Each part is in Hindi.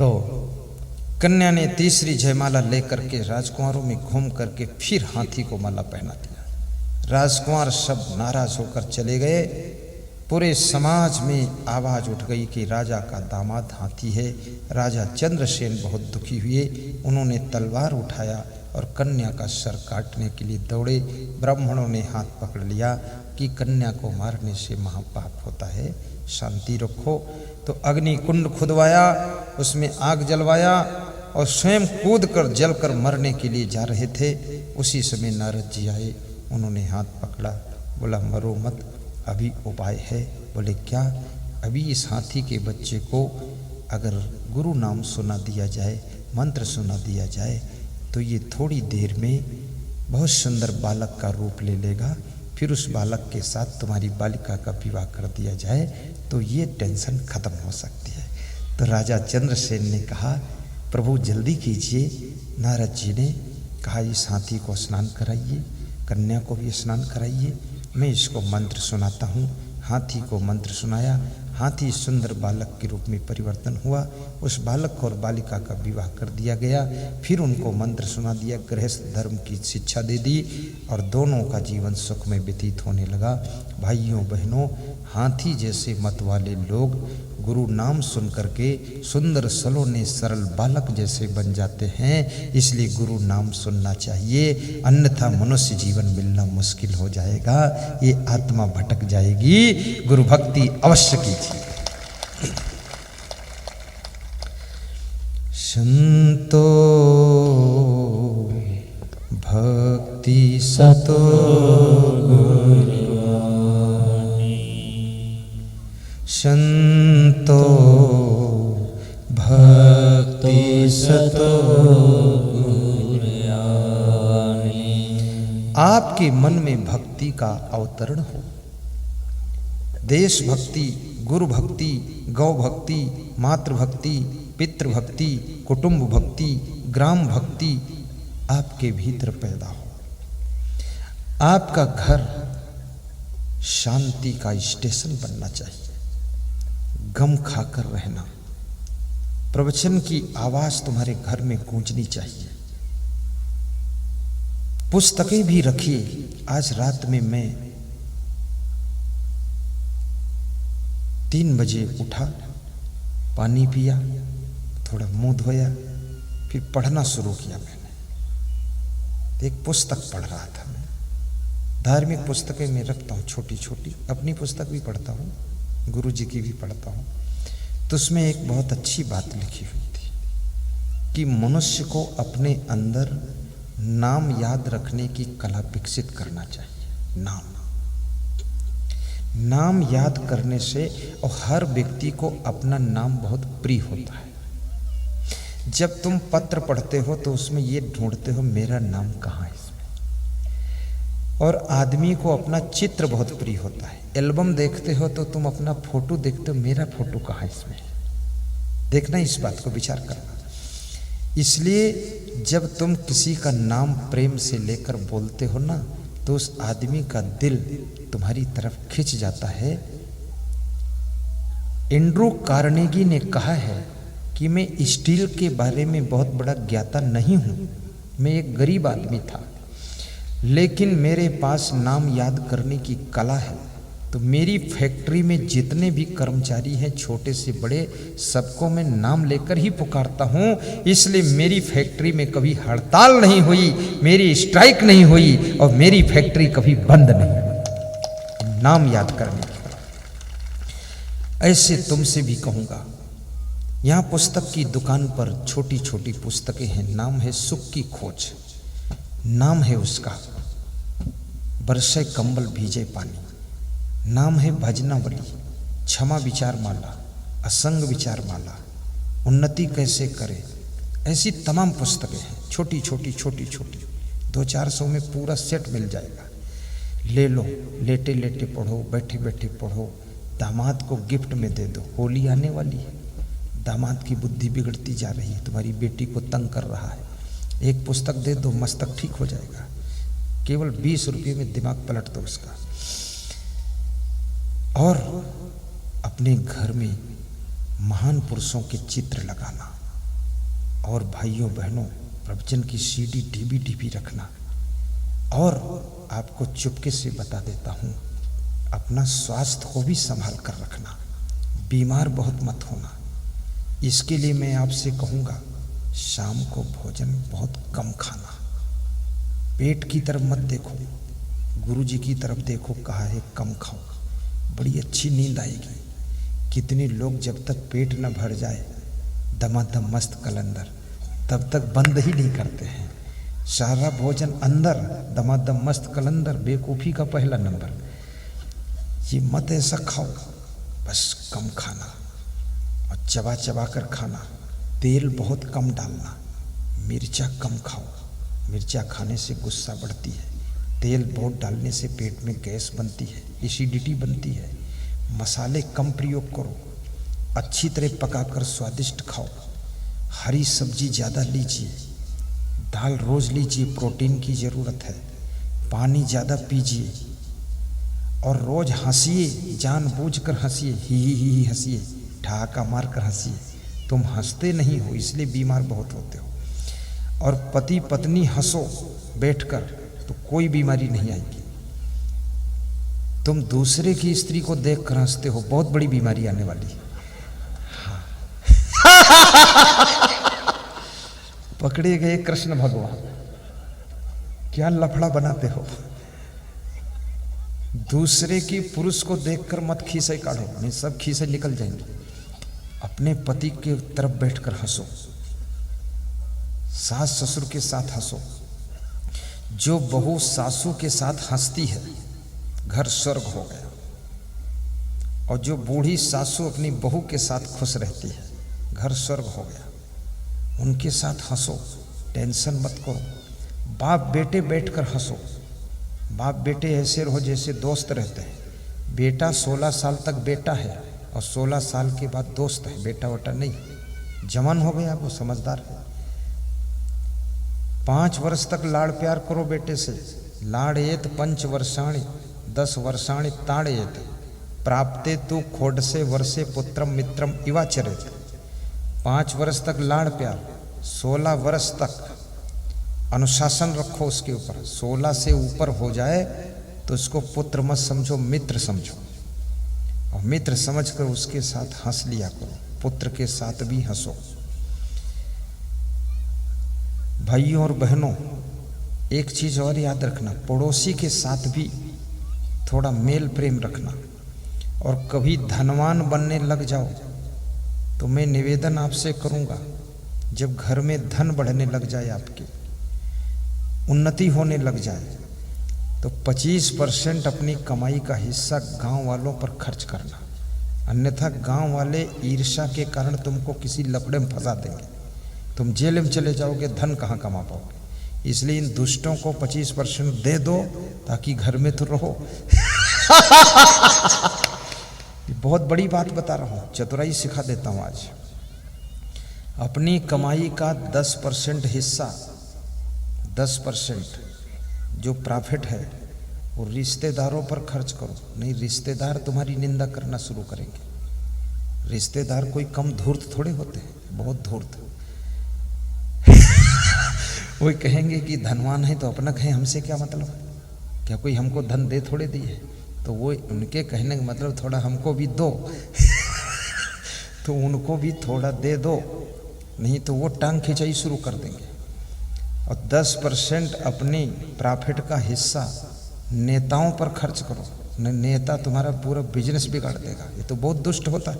तो कन्या ने तीसरी जयमाला लेकर के राजकुमारों में घूम करके फिर हाथी को माला पहना दिया। राजकुमार सब नाराज होकर चले गए। पूरे समाज में आवाज उठ गई कि राजा का दामाद हाथी है। राजा चंद्रसेन बहुत दुखी हुए। उन्होंने तलवार उठाया और कन्या का सर काटने के लिए दौड़े। ब्राह्मणों ने हाथ पकड़ लिया कि कन्या को मारने से महापाप होता है, शांति रखो। तो अग्नि कुंड खुदवाया, उसमें आग जलवाया और स्वयं कूद कर जलकर मरने के लिए जा रहे थे। उसी समय नारद जी आए, उन्होंने हाथ पकड़ा, बोला मरो मत, अभी उपाय है। बोले क्या? अभी इस हाथी के बच्चे को अगर गुरु नाम सुना दिया जाए, मंत्र सुना दिया जाए, तो ये थोड़ी देर में बहुत सुंदर बालक का रूप ले लेगा। फिर उस बालक के साथ तुम्हारी बालिका का विवाह कर दिया जाए तो ये टेंशन खत्म हो सकती है। तो राजा चंद्रसेन ने कहा प्रभु जल्दी कीजिए। नारद जी ने कहा इस हाथी को स्नान कराइए, कन्या को भी स्नान कराइए, मैं इसको मंत्र सुनाता हूँ। हाथी को मंत्र सुनाया। हाथी सुंदर बालक के रूप में परिवर्तन हुआ। उस बालक और बालिका का विवाह कर दिया गया। फिर उनको मंत्र सुना दिया, गृहस्थ धर्म की शिक्षा दे दी और दोनों का जीवन सुख में व्यतीत होने लगा। भाइयों बहनों, हाथी जैसे मत वाले लोग गुरु नाम सुन करके सुंदर सलोने सरल बालक जैसे बन जाते हैं। इसलिए गुरु नाम सुनना चाहिए, अन्यथा मनुष्य जीवन मिलना मुश्किल हो जाएगा, ये आत्मा भटक जाएगी। गुरु भक्ति अवश्य कीजिए। संतो भक्ति सतो संतो भक्ति सतो आपके मन में भक्ति का अवतरण हो। देश भक्ति, गुरु भक्ति, गौ भक्ति, मातृभक्ति, पितृभक्ति, कुटुंब भक्ति, ग्राम भक्ति आपके भीतर पैदा हो। आपका घर शांति का स्टेशन बनना चाहिए। गम खाकर रहना, प्रवचन की आवाज तुम्हारे घर में गूंजनी चाहिए। पुस्तकें भी रखिए। आज रात में मैं 3 बजे उठा, पानी पिया, थोड़ा मुंह धोया, फिर पढ़ना शुरू किया। मैंने एक पुस्तक पढ़ रहा था। मैं धार्मिक पुस्तकें मैं रखता हूँ, छोटी छोटी, अपनी पुस्तक भी पढ़ता हूँ, गुरु जी की भी पढ़ता हूँ। तो उसमें एक बहुत अच्छी बात लिखी हुई थी कि मनुष्य को अपने अंदर नाम याद रखने की कला विकसित करना चाहिए। नाम याद करने से, और हर व्यक्ति को अपना नाम बहुत प्रिय होता है। जब तुम पत्र पढ़ते हो तो उसमें ये ढूंढते हो मेरा नाम कहाँ है इसमें। और आदमी को अपना चित्र बहुत प्रिय होता है। एल्बम देखते हो तो तुम अपना फोटो देखते हो, मेरा फोटो कहाँ है इसमें। देखना, इस बात को विचार करना। इसलिए जब तुम किसी का नाम प्रेम से लेकर बोलते हो ना, तो उस आदमी का दिल तुम्हारी तरफ खिंच जाता है। एंड्रू कार्नेगी ने कहा है कि मैं स्टील के बारे में बहुत बड़ा ज्ञाता नहीं हूँ, मैं एक गरीब आदमी था, लेकिन मेरे पास नाम याद करने की कला है। तो मेरी फैक्ट्री में जितने भी कर्मचारी हैं, छोटे से बड़े, सबको मैं नाम लेकर ही पुकारता हूँ। इसलिए मेरी फैक्ट्री में कभी हड़ताल नहीं हुई, मेरी स्ट्राइक नहीं हुई और मेरी फैक्ट्री कभी बंद नहीं हुई। नाम याद करने की कला। ऐसे तुमसे भी कहूँगा, यहाँ पुस्तक की दुकान पर छोटी छोटी पुस्तकें हैं। नाम है सुख की खोज, नाम है उसका बरसे कंबल भीजे पानी, नाम है भजनावली, क्षमा विचार माला, असंग विचार माला, उन्नति कैसे करें। ऐसी तमाम पुस्तकें हैं, छोटी छोटी छोटी छोटी, 200-400 में पूरा सेट मिल जाएगा। ले लो, लेटे लेटे पढ़ो, बैठे बैठे पढ़ो। दामाद को गिफ्ट में दे दो, होली आने वाली है, दामाद की बुद्धि बिगड़ती जा रही है, तुम्हारी बेटी को तंग कर रहा है, एक पुस्तक दे दो, मस्तक ठीक हो जाएगा। केवल 20 रुपये में दिमाग पलट दो उसका। और अपने घर में महान पुरुषों के चित्र लगाना, और भाइयों बहनों, प्रवचन की सीडी डीवीडी भी रखना। और आपको चुपके से बता देता हूँ, अपना स्वास्थ्य को भी संभाल कर रखना, बीमार बहुत मत होना। इसके लिए मैं आपसे कहूँगा, शाम को भोजन बहुत कम खाना। पेट की तरफ मत देखो, गुरु जी की तरफ देखो, कहा है कम खाओ, बड़ी अच्छी नींद आएगी। कितने लोग जब तक पेट न भर जाए दमादम मस्त कलंदर, तब तक बंद ही नहीं करते हैं। सारा भोजन अंदर, दमादम मस्त कलंदर, बेवकूफ़ी का पहला नंबर। ये मत ऐसा खाओ, बस कम खाना और चबा चबा कर खाना। तेल बहुत कम डालना, मिर्चा कम खाओ, मिर्चा खाने से गुस्सा बढ़ती है। तेल बहुत डालने से पेट में गैस बनती है, एसिडिटी बनती है। मसाले कम प्रयोग करो, अच्छी तरह पकाकर स्वादिष्ट खाओ। हरी सब्जी ज़्यादा लीजिए, दाल रोज़ लीजिए, प्रोटीन की ज़रूरत है। पानी ज़्यादा पीजिए और रोज़ हंसिए, जानबूझकर हंसिए, ही हंसिए, ठहाका मार कर हंसिए। तुम हंसते नहीं हो इसलिए बीमार बहुत होते हो। और पति पत्नी हंसो बैठकर तो कोई बीमारी नहीं आएगी। तुम दूसरे की स्त्री को देख कर हंसते हो, बहुत बड़ी बीमारी आने वाली है। हाँ। पकड़े गए कृष्ण भगवान, क्या लफड़ा बनाते हो। दूसरे की पुरुष को देखकर मत खीसे काढ़ो, नहीं सब खीसे निकल जाएंगे। अपने पति के तरफ बैठकर हंसो, सास ससुर के साथ हंसो। जो बहू सासू के साथ हंसती है घर स्वर्ग हो गया। और जो बूढ़ी सासू अपनी बहू के साथ खुश रहती है घर स्वर्ग हो गया। उनके साथ हंसो, टेंशन मत करो। बाप बेटे बैठकर हंसो। बाप बेटे ऐसे रहो जैसे दोस्त रहते हैं। बेटा 16 साल तक बेटा है और 16 साल के बाद दोस्त है, बेटा वटा नहीं। जवान हो गया वो समझदार है। 5 वर्ष तक लाड़ प्यार करो बेटे से। लाड़ेत 5 वर्षाणि 10 वर्षाणि ताड़ेत प्राप्ते तु खोडसे वर्षे पुत्रम मित्रम इवाचरेत। 5 वर्ष तक लाड़ प्यार, 16 वर्ष तक अनुशासन रखो उसके ऊपर। 16 से ऊपर हो जाए तो उसको पुत्र मत समझो, मित्र समझो। और मित्र समझकर उसके साथ हंस लिया करो, पुत्र के साथ भी हंसो। भाइयों और बहनों, एक चीज और याद रखना, पड़ोसी के साथ भी थोड़ा मेल प्रेम रखना। और कभी धनवान बनने लग जाओ तो मैं निवेदन आपसे करूंगा, जब घर में धन बढ़ने लग जाए, आपकी उन्नति होने लग जाए, तो 25% अपनी कमाई का हिस्सा गांव वालों पर खर्च करना। अन्यथा गांव वाले ईर्ष्या के कारण तुमको किसी लफड़े में फंसा देंगे, तुम जेल में चले जाओगे, धन कहाँ कमा पाओगे। इसलिए इन दुष्टों को 25% दे दो ताकि घर में तो रहो। बहुत बड़ी बात बता रहा हूँ, चतुराई सिखा देता हूँ आज। अपनी कमाई का 10% हिस्सा, 10% जो प्रॉफिट है वो रिश्तेदारों पर खर्च करो। नहीं, रिश्तेदार तुम्हारी निंदा करना शुरू करेंगे। रिश्तेदार कोई कम धूर्त थोड़े होते हैं, बहुत धूर्त। वो कहेंगे कि धनवान है तो अपना कहें, हमसे क्या मतलब, क्या कोई हमको धन दे थोड़े दिए। तो वो उनके कहने का मतलब थोड़ा हमको भी दो। तो उनको भी थोड़ा दे दो, नहीं तो वो टांग खिंचाई शुरू कर देंगे। और 10% अपनी प्रॉफिट का हिस्सा नेताओं पर खर्च करो। नेता तुम्हारा पूरा बिजनेस बिगाड़ देगा, ये तो बहुत दुष्ट होता है।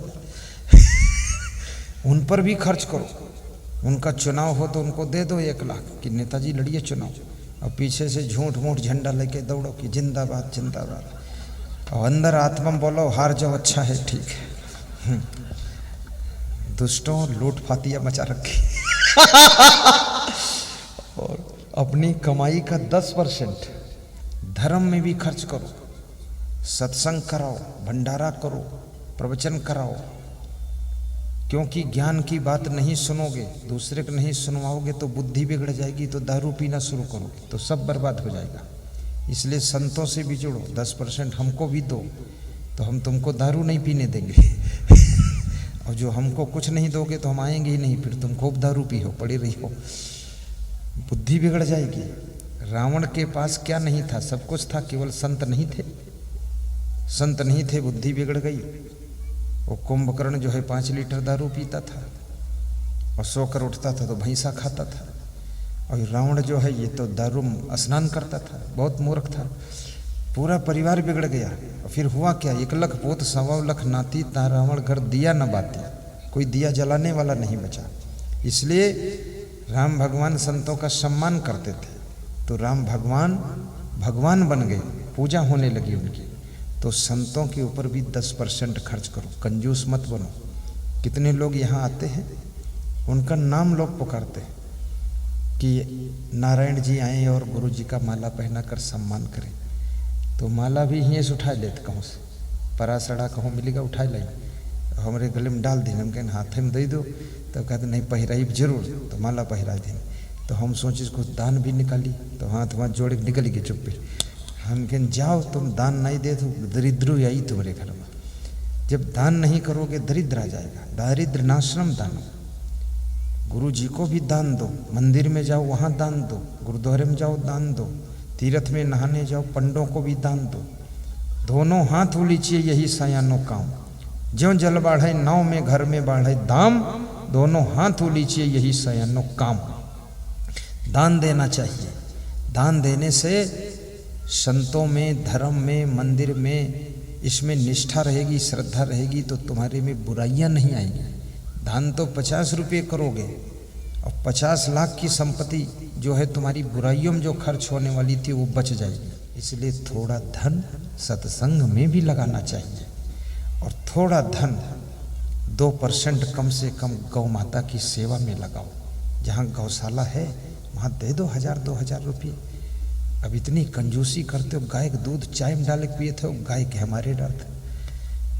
उन पर भी खर्च करो। उनका चुनाव हो तो उनको दे दो 1 लाख कि नेताजी लड़िए चुनाव, और पीछे से झूठ मूठ झंडा लेके दौड़ो कि जिंदाबाद जिंदाबाद। और अंदर आत्मा बोलो हार जाओ, अच्छा है ठीक है। दुष्टों लूट फातियाँ मचा रखी। और अपनी कमाई का 10% धर्म में भी खर्च करो। सत्संग कराओ, भंडारा करो, प्रवचन कराओ। क्योंकि ज्ञान की बात नहीं सुनोगे, दूसरे को नहीं सुनवाओगे तो बुद्धि बिगड़ जाएगी, तो दारू पीना शुरू करोगे तो सब बर्बाद हो जाएगा। इसलिए संतों से भी जुड़ो। 10% हमको भी दो तो हम तुमको दारू नहीं पीने देंगे। और जो हमको कुछ नहीं दोगे तो हम आएंगे ही नहीं, फिर तुम खूब दारू पी हो, पड़ी रही हो, बुद्धि बिगड़ जाएगी। रावण के पास क्या नहीं था? सब कुछ था, केवल संत नहीं थे। संत नहीं थे, बुद्धि बिगड़ गई। वो कुंभकर्ण जो है 5 लीटर दारू पीता था और सोकर उठता था तो भैंसा खाता था। और रावण जो है ये तो दारू स्नान करता था, बहुत मूर्ख था। पूरा परिवार बिगड़ गया। और फिर हुआ क्या? 1 लाख पोत 1.25 लाख नाती, ता रावण घर दिया न बाती, कोई दिया जलाने वाला नहीं बचा। इसलिए राम भगवान संतों का सम्मान करते थे, तो राम भगवान भगवान बन गए, पूजा होने लगी उनकी। तो संतों के ऊपर भी 10% खर्च करो, कंजूस मत बनो। कितने लोग यहाँ आते हैं, उनका नाम लोग पुकारते हैं कि नारायण जी आए और गुरु जी का माला पहना कर सम्मान करें, तो माला भी यहीं से उठा लेते, कहूँ से परासड़ा कहूँ मिलेगा, उठा लाई हमारे गले में डाल दें। हम कहें हाथ में दे दो, तो कहते नहीं पहिराई जरूर, तो माला पहिरा दें। तो हम सोचे कुछ दान भी निकाली, तो हाथ वहाँ जोड़े निकल गए चुप्पे। हम कहें जाओ तुम दान नहीं दे तो दरिद्र आई तुम्हारे घर में। जब दान नहीं करोगे दरिद्र आ जाएगा। दारिद्र नाश्रम दान, गुरु जी को भी दान दो, मंदिर में जाओ वहाँ दान दो, गुरुद्वारे में जाओ दान दो, तीर्थ में नहाने जाओ पंडों को भी दान दो। दोनों हाथ उलीचिए यही सयानो काम, ज्यों जल बाढ़े नाव में घर में बाढ़े दाम, दोनों हाथ उलीचिए यही सयानो काम। दान देना चाहिए। दान देने से संतों में, धर्म में, मंदिर में, इसमें निष्ठा रहेगी, श्रद्धा रहेगी, तो तुम्हारे में बुराइयां नहीं आएंगी। दान तो 50 रुपये करोगे और 50 लाख की संपत्ति जो है तुम्हारी बुराइयों में जो खर्च होने वाली थी वो बच जाएगी। इसलिए थोड़ा धन सत्संग में भी लगाना चाहिए, और थोड़ा धन 2% कम से कम गौ माता की सेवा में लगाओ। जहाँ गौशाला है वहाँ दे दो 1000-2000 रुपये। अब इतनी कंजूसी करते हो, गाय का दूध चाय में डाल के पिए थे, गाय के हमारे डरते।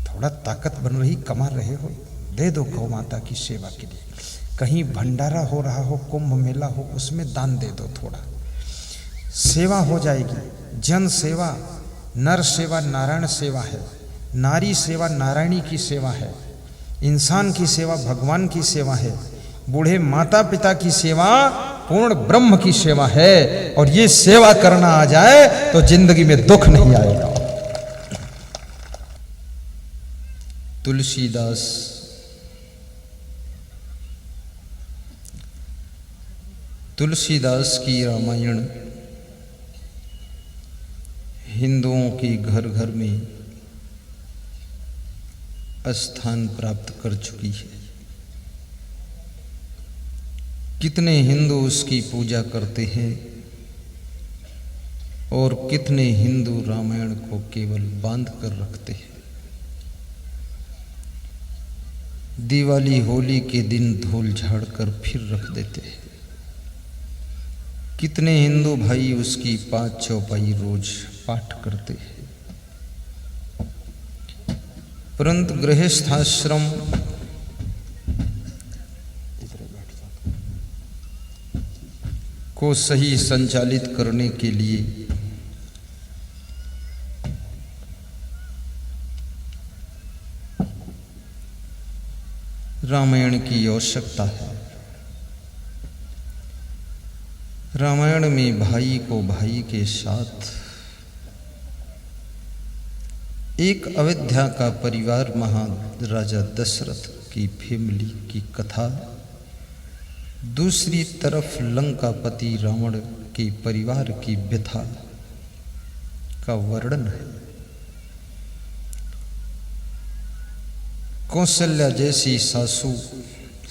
थोड़ा ताकत बन रही, कमा रहे हो, दे दो गौ माता की सेवा के लिए। कहीं भंडारा हो रहा हो, कुंभ मेला हो, उसमें दान दे दो, थोड़ा सेवा हो जाएगी। जन सेवा, नर सेवा नारायण सेवा है, नारी सेवा नारायणी की सेवा है, इंसान की सेवा भगवान की सेवा है, बूढ़े माता पिता की सेवा पूर्ण ब्रह्म की सेवा है। और ये सेवा करना आ जाए तो जिंदगी में दुख नहीं आएगा। तुलसीदास तुलसीदास की रामायण हिंदुओं की घर घर में स्थान प्राप्त कर चुकी है। कितने हिंदू उसकी पूजा करते हैं और कितने हिंदू रामायण को केवल बांध कर रखते हैं। दिवाली होली के दिन धूल झाड़ कर फिर रख देते हैं। कितने हिंदू भाई उसकी 5 चौपाई रोज पाठ करते हैं, परंतु गृहस्थाश्रम को सही संचालित करने के लिए रामायण की आवश्यकता है। रामायण में भाई को भाई के साथ एक अयोध्या का परिवार, महाराजा दशरथ की फैमिली की कथा, दूसरी तरफ लंकापति रावण के परिवार की व्यथा का वर्णन है। कौशल्या जैसी सासू,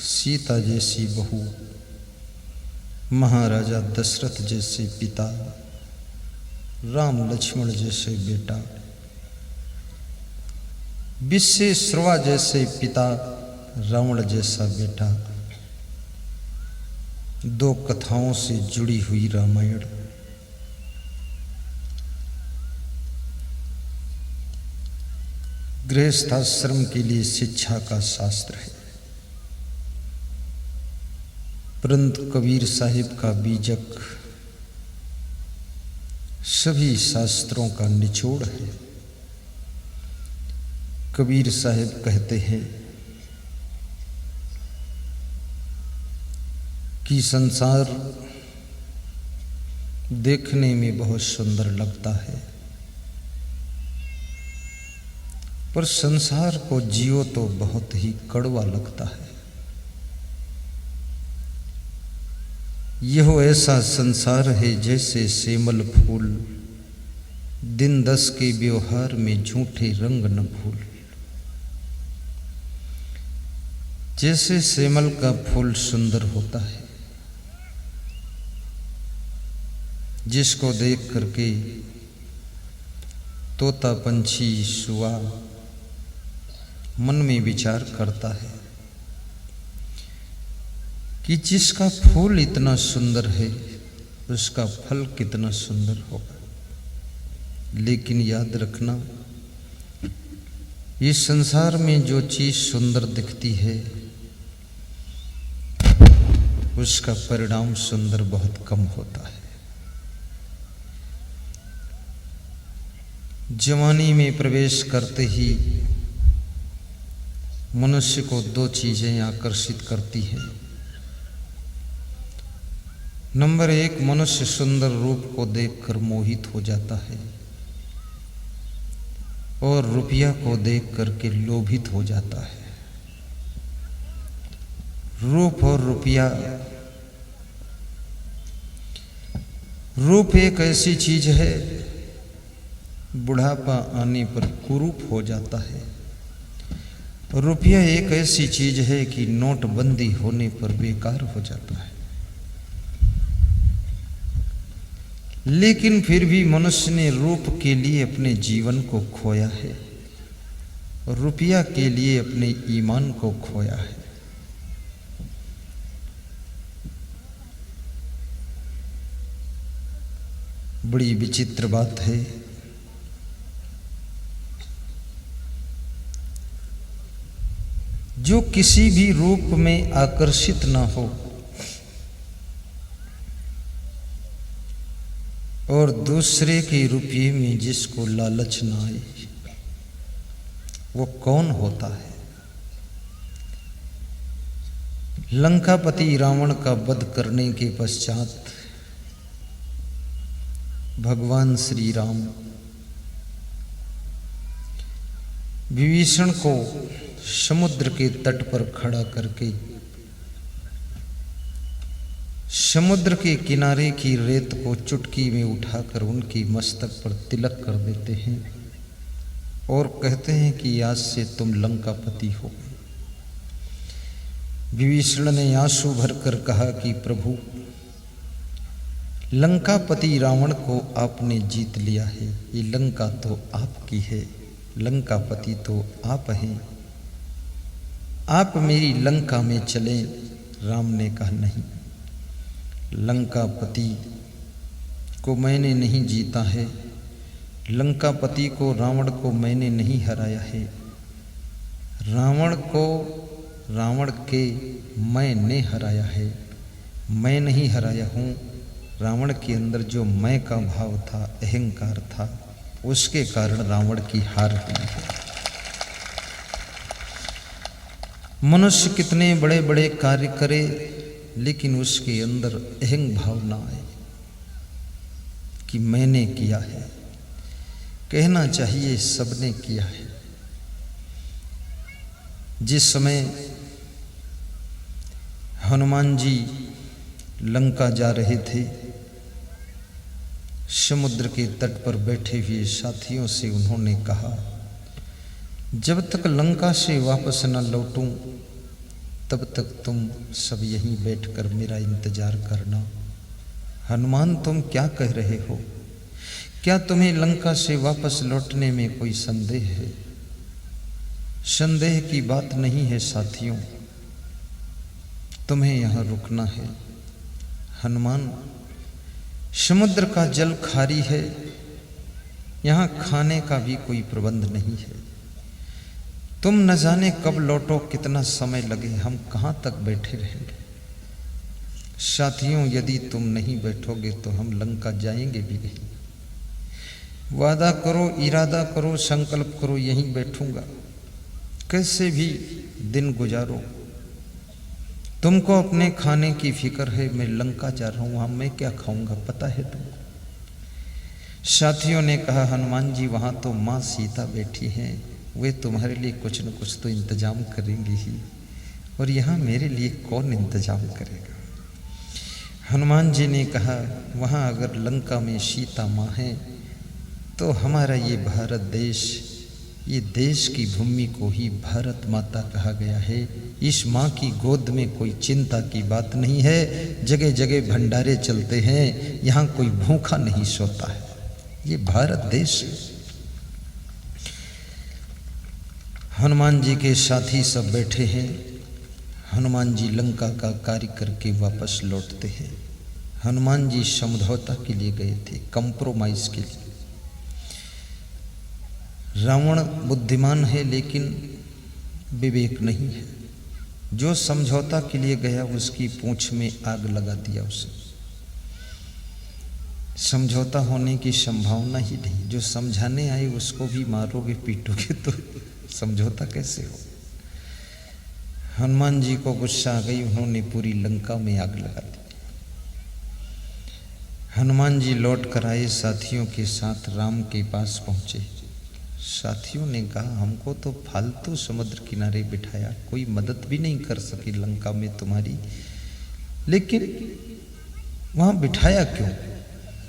सीता जैसी बहू, महाराजा दशरथ जैसे पिता, राम लक्ष्मण जैसे बेटा, विश्वेश्वरवा जैसे पिता, रावण जैसा बेटा, 2 कथाओं से जुड़ी हुई रामायण गृहस्थाश्रम के लिए शिक्षा का शास्त्र है, परंतु कबीर साहिब का बीजक सभी शास्त्रों का निचोड़ है। कबीर साहिब कहते हैं कि संसार देखने में बहुत सुंदर लगता है, पर संसार को जियो तो बहुत ही कड़वा लगता है। यह ऐसा संसार है जैसे सेमल फूल, दिन 10 के व्यवहार में झूठे रंग न भूल। जैसे सेमल का फूल सुंदर होता है, जिसको देख करके तोता पंछी सुआ मन में विचार करता है कि जिसका फूल इतना सुंदर है उसका फल कितना सुंदर होगा। लेकिन याद रखना, इस संसार में जो चीज सुंदर दिखती है उसका परिणाम सुंदर बहुत कम होता है। जवानी में प्रवेश करते ही मनुष्य को 2 चीजें आकर्षित करती हैं। नंबर 1, मनुष्य सुंदर रूप को देखकर मोहित हो जाता है और रुपया को देख करके लोभित हो जाता है। रूप और रुपया, रूप एक ऐसी चीज है बुढ़ापा आने पर कुरूप हो जाता है। रुपया एक ऐसी चीज है कि नोटबंदी होने पर बेकार हो जाता है। लेकिन फिर भी मनुष्य ने रूप के लिए अपने जीवन को खोया है और रुपया के लिए अपने ईमान को खोया है। बड़ी विचित्र बात है। जो किसी भी रूप में आकर्षित ना हो और दूसरे के रुपये में जिसको लालच ना आए, वो कौन होता है? लंकापति रावण का वध करने के पश्चात भगवान श्री राम विभीषण को समुद्र के तट पर खड़ा करके समुद्र के किनारे की रेत को चुटकी में उठाकर उनकी मस्तक पर तिलक कर देते हैं और कहते हैं कि आज से तुम लंकापति हो। विभीषण ने आंसू भरकर कहा कि प्रभु, लंकापति रावण को आपने जीत लिया है, ये लंका तो आपकी है, लंकापति तो आप हैं, आप मेरी लंका में चलें। राम ने कहा नहीं, लंकापति को मैंने नहीं जीता है, लंकापति को रावण को मैंने नहीं हराया है, रावण के मैंने हराया है, मैं नहीं हराया हूँ। रावण के अंदर जो मैं का भाव था, अहंकार था, उसके कारण रावण की हार हुई है। मनुष्य कितने बड़े बड़े कार्य करे लेकिन उसके अंदर अहंग भाव ना आए कि मैंने किया है। कहना चाहिए सबने किया है। जिस समय हनुमान जी लंका जा रहे थे, समुद्र के तट पर बैठे हुए साथियों से उन्होंने कहा, जब तक लंका से वापस न लौटूं तब तक तुम सब यहीं बैठकर मेरा इंतजार करना। हनुमान, तुम क्या कह रहे हो? क्या तुम्हें लंका से वापस लौटने में कोई संदेह है? संदेह की बात नहीं है साथियों, तुम्हें यहाँ रुकना है। हनुमान, समुद्र का जल खारी है, यहाँ खाने का भी कोई प्रबंध नहीं है। तुम न जाने कब लौटो, कितना समय लगे, हम कहाँ तक बैठे रहेंगे। साथियों, यदि तुम नहीं बैठोगे तो हम लंका जाएंगे भी नहीं। वादा करो, इरादा करो, संकल्प करो, यहीं बैठूंगा, कैसे भी दिन गुजारो, तुमको अपने खाने की फिक्र है, मैं लंका जा रहा हूं, वहां मैं क्या खाऊंगा पता है तुमको? साथियों ने कहा हनुमान जी वहां तो माँ सीता बैठी हैं, वे तुम्हारे लिए कुछ न कुछ तो इंतजाम करेंगी ही, और यहाँ मेरे लिए कौन इंतजाम करेगा? हनुमान जी ने कहा वहाँ अगर लंका में सीता माँ है तो हमारा ये भारत देश, ये देश की भूमि को ही भारत माता कहा गया है। इस माँ की गोद में कोई चिंता की बात नहीं है, जगह जगह भंडारे चलते हैं, यहाँ कोई भूखा नहीं सोता है, ये भारत देश है। हनुमान जी के साथी सब बैठे हैं। हनुमान जी लंका का कार्य करके वापस लौटते हैं। हनुमान जी समझौता के लिए गए थे, कंप्रोमाइज के लिए। रावण बुद्धिमान है लेकिन विवेक नहीं है। जो समझौता के लिए गया उसकी पूंछ में आग लगा दिया उसने। समझौता होने की संभावना ही नहीं। जो समझाने आए उसको भी मारोगे पीटोगे तो समझौता कैसे हो? हनुमान जी को गुस्सा आ गई, उन्होंने पूरी लंका में आग लगा दी। हनुमान जी लौट कर आए, साथियों के साथ राम के पास पहुंचे। साथियों ने कहा हमको तो फालतू समुद्र किनारे बिठाया, कोई मदद भी नहीं कर सकी लंका में तुम्हारी, लेकिन वहां बिठाया क्यों?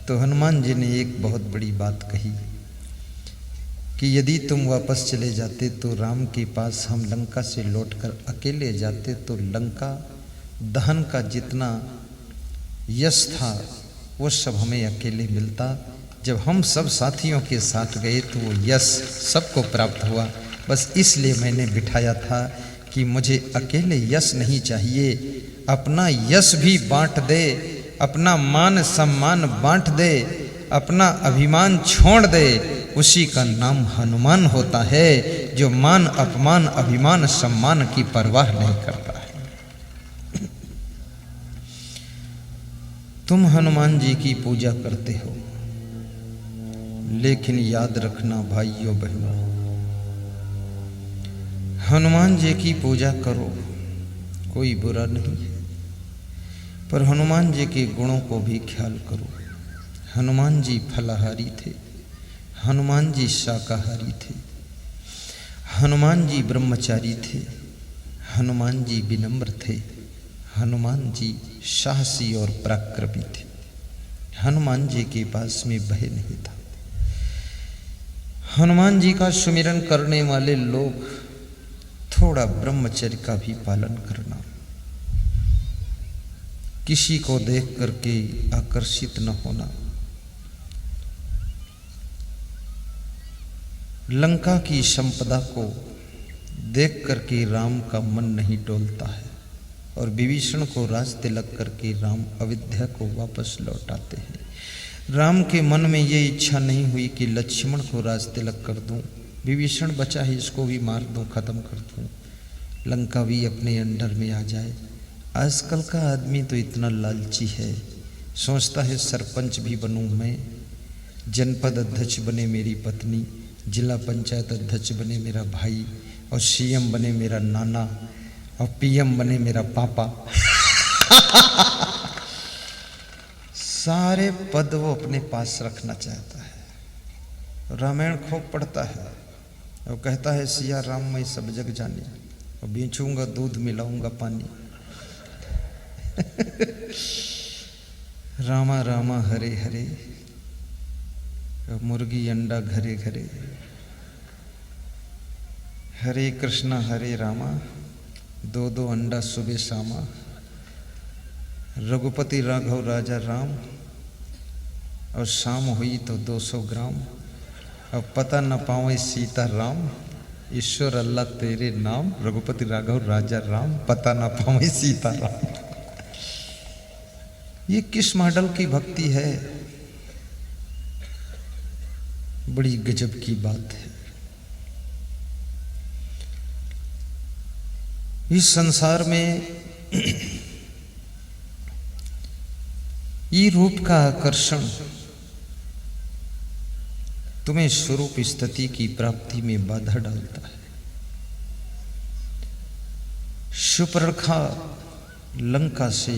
तो हनुमान जी ने एक बहुत बड़ी बात कही कि यदि तुम वापस चले जाते तो राम के पास हम लंका से लौटकर अकेले जाते तो लंका दहन का जितना यश था वो सब हमें अकेले मिलता। जब हम सब साथियों के साथ गए तो वो यश सबको प्राप्त हुआ। बस इसलिए मैंने बिठाया था कि मुझे अकेले यश नहीं चाहिए, अपना यश भी बांट दे, अपना मान सम्मान बांट दे, अपना अभिमान छोड़ दे। उसी का नाम हनुमान होता है, जो मान अपमान अभिमान सम्मान की परवाह नहीं करता है। तुम हनुमान जी की पूजा करते हो, लेकिन याद रखना भाइयों बहनों, हनुमान जी की पूजा करो, कोई बुरा नहीं है, पर हनुमान जी के गुणों को भी ख्याल करो। हनुमान जी फलाहारी थे, हनुमान जी शाकाहारी थे, हनुमान जी ब्रह्मचारी थे, हनुमान जी विनम्र थे, हनुमान जी साहसी और पराक्रमी थे। हनुमान जी के पास में भय नहीं था। हनुमान जी का सुमिरन करने वाले लोग थोड़ा ब्रह्मचर्य का भी पालन करना, किसी को देख करके आकर्षित न होना। लंका की संपदा को देख करके राम का मन नहीं डोलता है, और विभीषण को राज तिलक करके राम अयोध्या को वापस लौटाते हैं। राम के मन में ये इच्छा नहीं हुई कि लक्ष्मण को राज तिलक कर दूं, विभीषण बचा है इसको भी मार दूं, खत्म कर दूं, लंका भी अपने अंडर में आ जाए। आजकल का आदमी तो इतना लालची है, सोचता है सरपंच भी बनूं मैं, जनपद अध्यक्ष बने मेरी पत्नी, जिला पंचायत अध्यक्ष बने मेरा भाई, और सीएम बने मेरा नाना, और पीएम बने मेरा पापा। सारे पद वो अपने पास रखना चाहता है। रामायण खूब पढ़ता है और कहता है सिया राम मैं सब जग जानी, और बेचूंगा दूध मिलाऊंगा पानी। रामा रामा हरे हरे, मुर्गी अंडा घरे घरे, हरे कृष्णा हरे रामा, दो दो अंडा सुबह शामा, रघुपति राघव राजा राम, और शाम हुई तो 200 ग्राम, अब पता न पावे सीता राम, ईश्वर अल्लाह तेरे नाम, रघुपति राघव राजा राम, पता न पावे सीता राम। ये किस मॉडल की भक्ति है? बड़ी गजब की बात है। इस संसार में ये रूप का आकर्षण तुम्हें स्वरूप स्थिति की प्राप्ति में बाधा डालता है। सुपर्णखा लंका से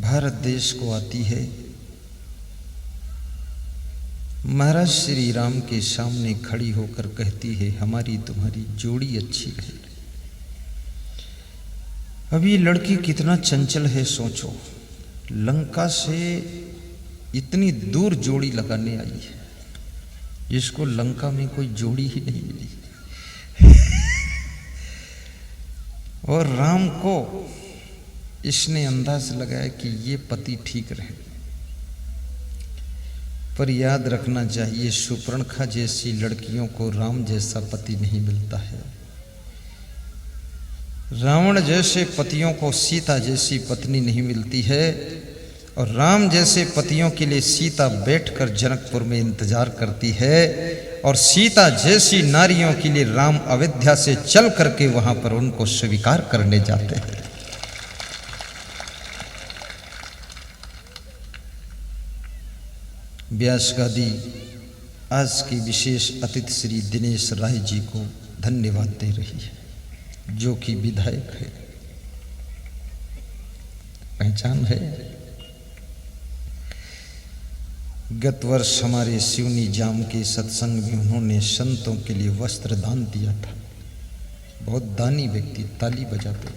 भारत देश को आती है। महाराज श्री राम के सामने खड़ी होकर कहती है, हमारी तुम्हारी जोड़ी अच्छी है। अभी लड़की कितना चंचल है सोचो, लंका से इतनी दूर जोड़ी लगाने आई है, जिसको लंका में कोई जोड़ी ही नहीं मिली। और राम को इसने अंदाज लगाया कि ये पति ठीक रहे। पर याद रखना चाहिए, सुपर्णखा जैसी लड़कियों को राम जैसा पति नहीं मिलता है। रावण जैसे पतियों को सीता जैसी पत्नी नहीं मिलती है। और राम जैसे पतियों के लिए सीता बैठकर जनकपुर में इंतजार करती है, और सीता जैसी नारियों के लिए राम अयोध्या से चल करके वहां पर उनको स्वीकार करने जाते हैं। व्यास गादी आज की विशेष अतिथि श्री दिनेश राय जी को धन्यवाद दे रही है, जो कि विधायक है, पहचान है। गत वर्ष हमारे सिवनी जाम के सत्संग में उन्होंने संतों के लिए वस्त्र दान दिया था। बहुत दानी व्यक्ति, ताली बजाते।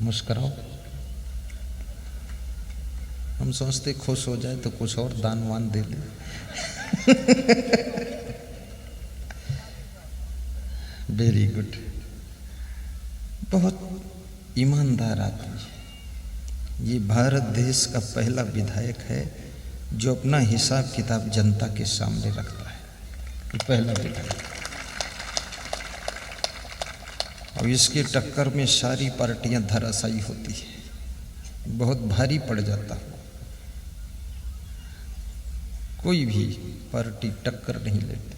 मुस्कुराओ, हम सोचते खुश हो जाए तो कुछ और दान वान दे दे। वेरी गुड, बहुत ईमानदार आदमी है। ये भारत देश का पहला विधायक है जो अपना हिसाब किताब जनता के सामने रखता है। ये पहला विधायक, और इसके टक्कर में सारी पार्टियां धराशायी होती है, बहुत भारी पड़ जाता है। कोई भी पार्टी टक्कर नहीं लेती।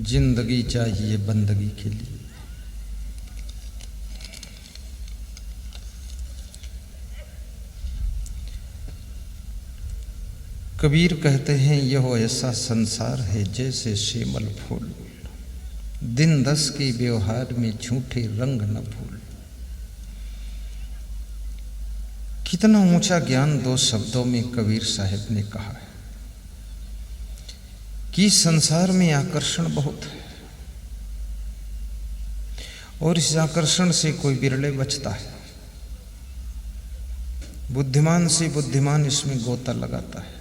जिंदगी चाहिए बंदगी के लिए। कबीर कहते हैं, यह ऐसा संसार है जैसे श्यामल फूल, दिन दस के व्यवहार में झूठे रंग न भूल। कितना ऊंचा ज्ञान दो शब्दों में कबीर साहब ने कहा है कि संसार में आकर्षण बहुत है, और इस आकर्षण से कोई विरले बचता है। बुद्धिमान से बुद्धिमान इसमें गोता लगाता है।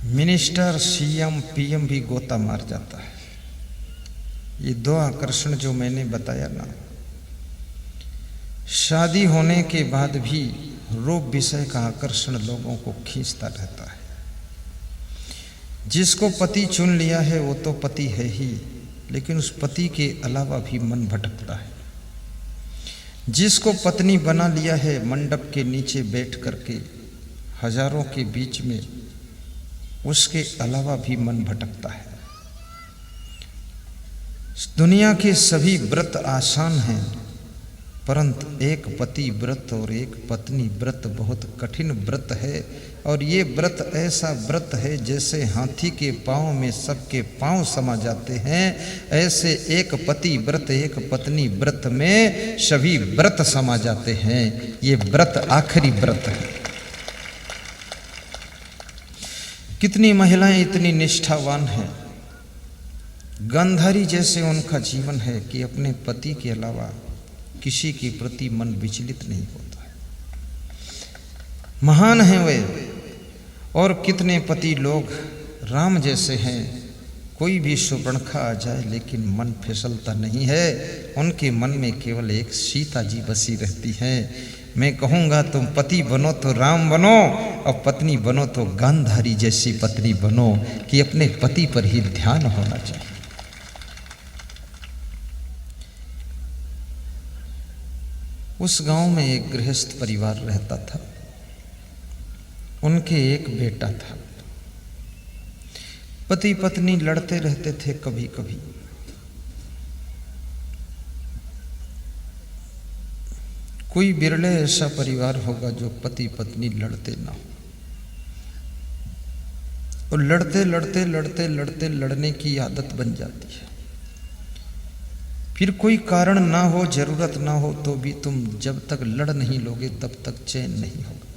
मिनिस्टर, सीएम, पीएम भी गोता मार जाता है। ये दो आकर्षण जो मैंने बताया ना, शादी होने के बाद भी रूप विषय का आकर्षण लोगों को खींचता रहता है। जिसको पति चुन लिया है वो तो पति है ही, लेकिन उस पति के अलावा भी मन भटकता है। जिसको पत्नी बना लिया है, मंडप के नीचे बैठ करके हजारों के बीच में, उसके अलावा भी मन भटकता है। दुनिया के सभी व्रत आसान हैं, परंतु एक पति व्रत और एक पत्नी व्रत बहुत कठिन व्रत है। और ये व्रत ऐसा व्रत है जैसे हाथी के पांव में सबके पांव समा जाते हैं, ऐसे एक पति व्रत एक पत्नी व्रत में सभी व्रत समा जाते हैं। ये व्रत आखिरी व्रत है। कितनी महिलाएं इतनी निष्ठावान हैं, गांधारी जैसे उनका जीवन है कि अपने पति के अलावा किसी के प्रति मन विचलित नहीं होता है। महान हैं वे। और कितने पति लोग राम जैसे हैं, कोई भी सुपर्णखा आ जाए लेकिन मन फिसलता नहीं है। उनके मन में केवल एक सीता जी बसी रहती है। मैं कहूँगा तुम पति बनो तो राम बनो, और पत्नी बनो तो गांधारी जैसी पत्नी बनो, कि अपने पति पर ही ध्यान होना चाहिए। उस गांव में एक गृहस्थ परिवार रहता था। उनके एक बेटा था। पति पत्नी लड़ते रहते थे कभी कभी। कोई बिरले ऐसा परिवार होगा जो पति पत्नी लड़ते ना हो। और लड़ते लड़ते लड़ते लड़ते लड़ने की आदत बन जाती है। फिर कोई कारण ना हो, जरूरत ना हो, तो भी तुम जब तक लड़ नहीं लोगे तब तक चैन नहीं होगा।